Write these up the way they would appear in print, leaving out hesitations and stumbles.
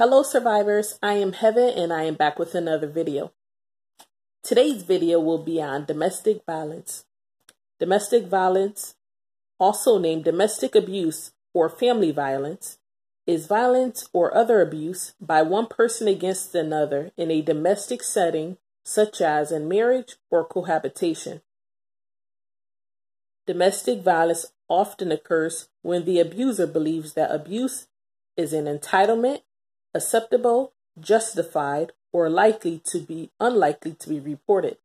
Hello survivors, I am Heaven and I am back with another video. Today's video will be on domestic violence. Domestic violence, also named domestic abuse or family violence, is violence or other abuse by one person against another in a domestic setting such as in marriage or cohabitation. Domestic violence often occurs when the abuser believes that abuse is an entitlement, acceptable, justified, or unlikely to be reported.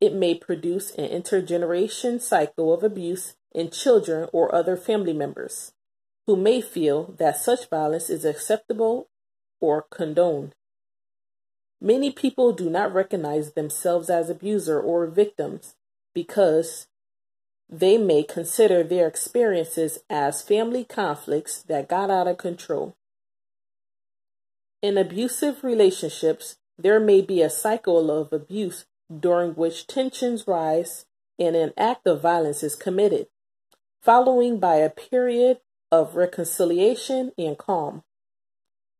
It may produce an intergeneration cycle of abuse in children or other family members who may feel that such violence is acceptable or condoned. Many people do not recognize themselves as abuser or victims because they may consider their experiences as family conflicts that got out of control. In abusive relationships, there may be a cycle of abuse during which tensions rise and an act of violence is committed, following by a period of reconciliation and calm.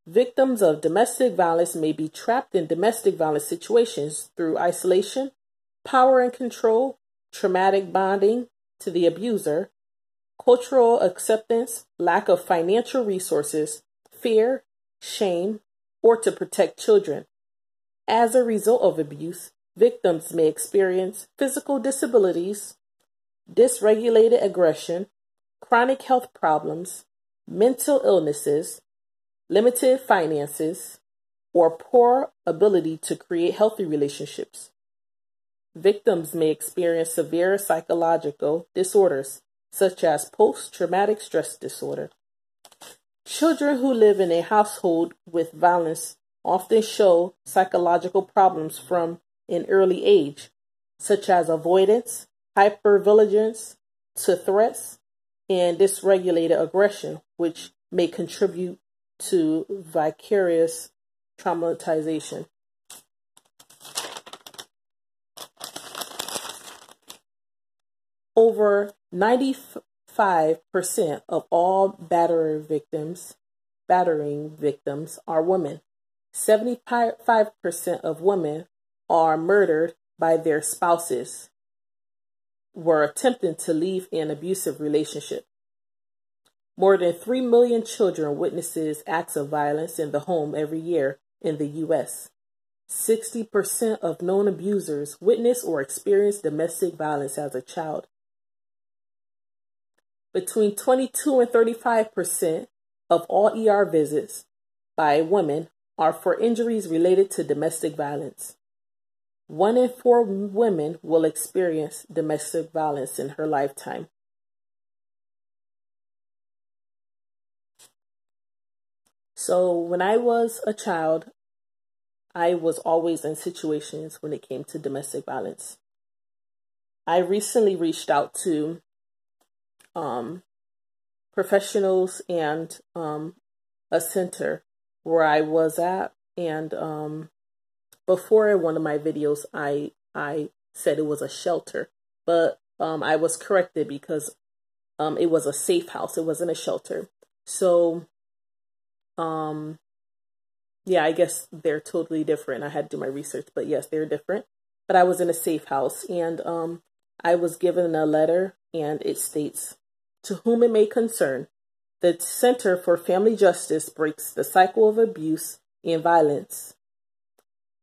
Victims of domestic violence may be trapped in domestic violence situations through isolation, power and control, traumatic bonding to the abuser, cultural acceptance, lack of financial resources, fear, shame, or to protect children. As a result of abuse, victims may experience physical disabilities, dysregulated aggression, chronic health problems, mental illnesses, limited finances, or poor ability to create healthy relationships. Victims may experience severe psychological disorders, such as post-traumatic stress disorder. Children who live in a household with violence often show psychological problems from an early age, such as avoidance, hypervigilance to threats, and dysregulated aggression, which may contribute to vicarious traumatization. Over 95% of all battering victims are women. 75% of women are murdered by their spouses were attempting to leave an abusive relationship. More than 3 million children witnesses acts of violence in the home every year in the U.S. 60% of known abusers witness or experience domestic violence as a child. Between 22 and 35% of all ER visits by women are for injuries related to domestic violence. 1 in 4 women will experience domestic violence in her lifetime. So when I was a child, I was always in situations when it came to domestic violence. I recently reached out to professionals and a center where I was at, and before in one of my videos I said it was a shelter, but I was corrected because it was a safe house. It wasn't a shelter. So yeah, I guess they're totally different. I had to do my research, but yes, they're different. But I was in a safe house, and I was given a letter, and it states, "To whom it may concern, the Center for Family Justice breaks the cycle of abuse and violence,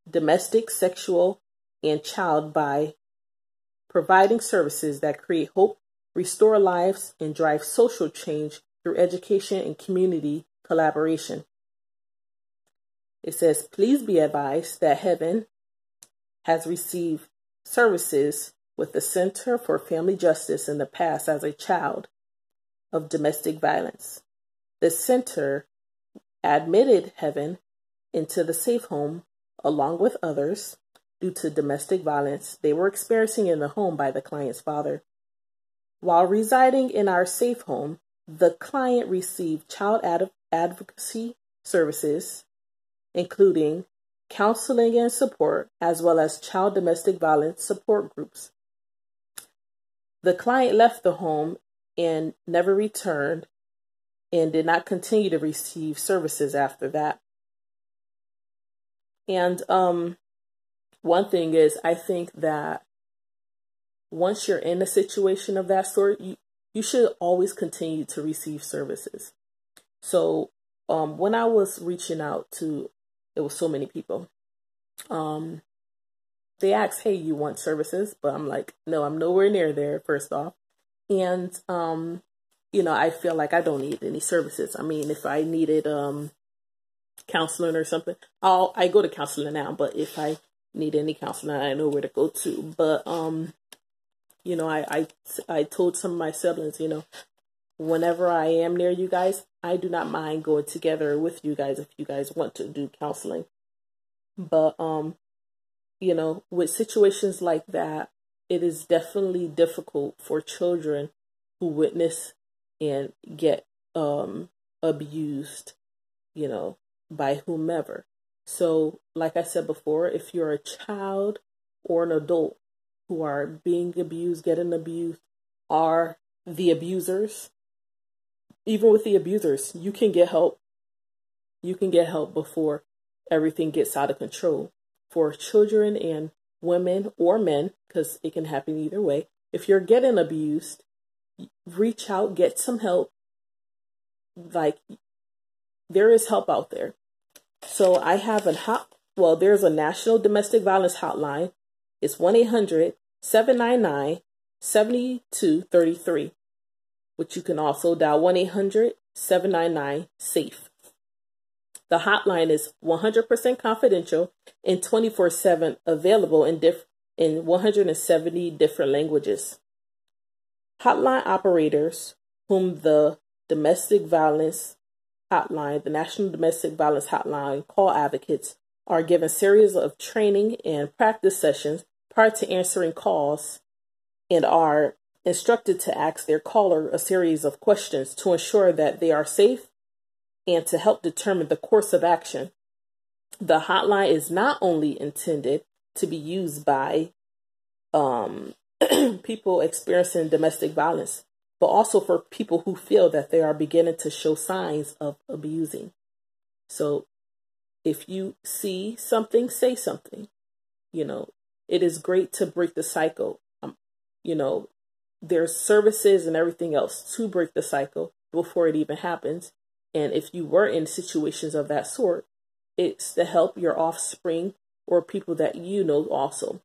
domestic, sexual, and child by providing services that create hope, restore lives, and drive social change through education and community collaboration." It says, "Please be advised that Heaven has received services with the Center for Family Justice in the past as a child of domestic violence. The center admitted Heaven into the safe home along with others due to domestic violence they were experiencing in the home by the client's father. While residing in our safe home, the client received child advocacy services, including counseling and support, as well as child domestic violence support groups. The client left the home and never returned and did not continue to receive services after that. And one thing is, I think that once you're in a situation of that sort, you should always continue to receive services. So when I was reaching out to, it was so many people, they asked, hey, you want services? But I'm like, no, I'm nowhere near there, first off. And, I feel like I don't need any services. I mean, if I needed counseling or something, I go to counseling now. But if I need any counseling, I know where to go to. But, I told some of my siblings, whenever I am near you guys, I do not mind going together with you guys if you guys want to do counseling. But, with situations like that, it is definitely difficult for children who witness and get abused, by whomever. So, like I said before, if you're a child or an adult who are being abused, getting abused, are the abusers, even with the abusers, you can get help. You can get help before everything gets out of control. For children and women or men, because it can happen either way, if you're getting abused, reach out, get some help. Like, there is help out there. So I have there's a national domestic violence hotline. It's 1-800-799-7233, which you can also dial 1-800-799-SAFE. The hotline is 100% confidential and 24/7 available in 170 different languages. Hotline operators whom the domestic violence hotline, the National Domestic Violence Hotline call advocates, are given series of training and practice sessions prior to answering calls and are instructed to ask their caller a series of questions to ensure that they are safe and to help determine the course of action. The hotline is not only intended to be used by people experiencing domestic violence, but also for people who feel that they are beginning to show signs of abusing. So if you see something, say something. It is great to break the cycle. There's services and everything else to break the cycle before it even happens. And if you were in situations of that sort, it's to help your offspring or people that you know also.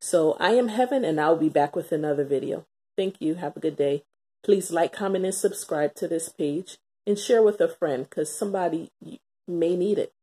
So I am Heaven, and I'll be back with another video. Thank you. Have a good day. Please like, comment, and subscribe to this page and share with a friend because somebody may need it.